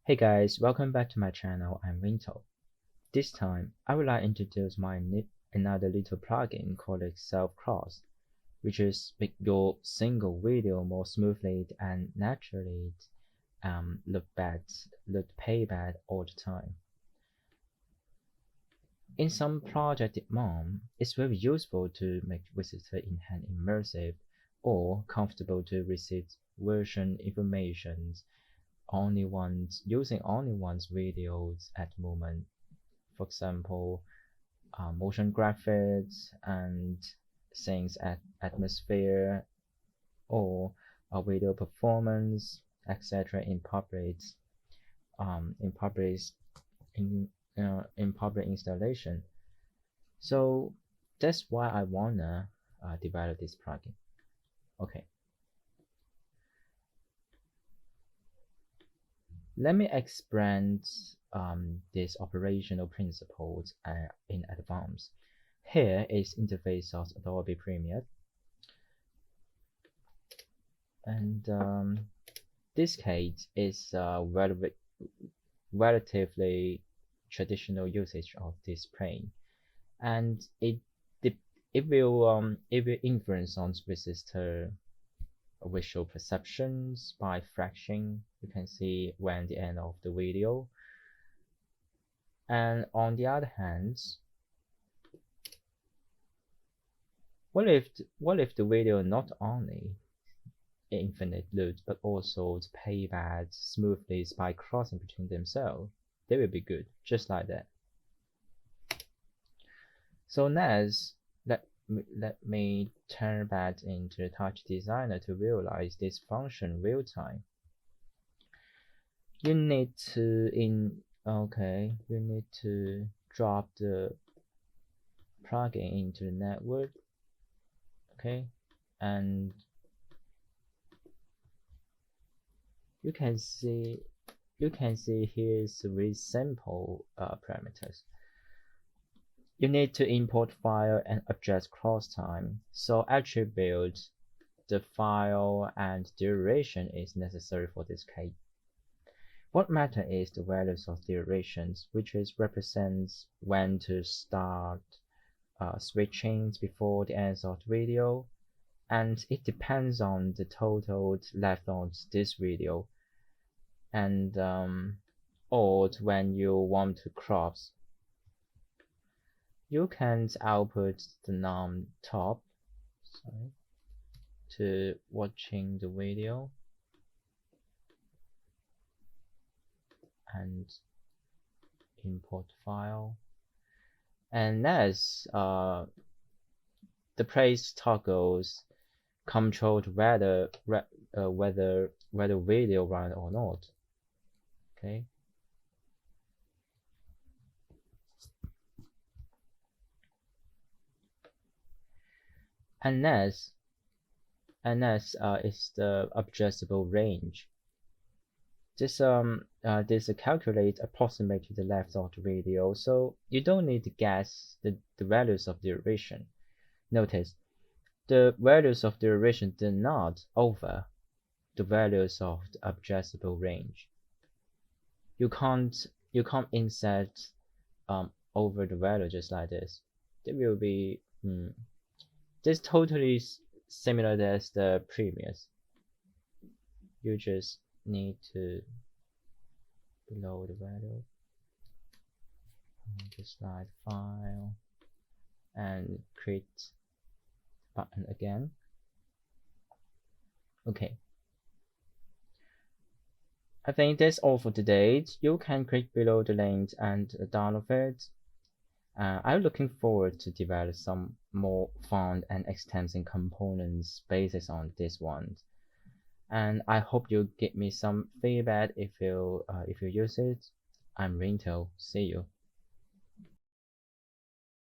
Hey guys, welcome back to my channel. I'm Winto. This time, I would like to introduce another little plugin called SelfCross, which is make your single video more smoothly and naturally look playback all the time. In some project demand, it's very useful to make visitor enhance immersive or comfortable to receive version information using only one's videos at the moment. For example, motion graphics and things at atmosphere or a video performance, etc. In public in public installation. So that's why I wanna develop this plugin. Okay. Let me explain these operational principles in advance. Here is interface of Adobe Premiere, and this case is relatively traditional usage of this plane, and it will influence on visitor visual perceptions by flashing. You can see when the end of the video. And on the other hand, what if the video not only infinite loop but also the playback smoothly by crossing between themselves? They will be good, just like that. So next, let me turn back into TouchDesigner to realize this function real time. You need to drop the plugin into the network. Okay, and you can see here's very simple parameters. You need to import file and adjust cross time. So attribute the file and duration is necessary for this case. What matter is the values of durations, which represents when to start switching before the end of the video, and it depends on the total left on this video, and or when you want to cross. You can output the num top to watching the video and import file, and as the place toggles control whether video run or not. Okay. NS is the adjustable range. This calculates approximately the length of the video, so you don't need to guess the values of duration. Notice the values of duration do not over the values of the adjustable range. You can't insert over the value just like this. There will be this totally similar as the previous. You just need to below the value, the slide file, and create button again. Okay, I think that's all for today. You can click below the link and download it. I'm looking forward to develop some more fun and extensive components based on this one. And I hope you give me some feedback if you use it. I'm Rinto. See you.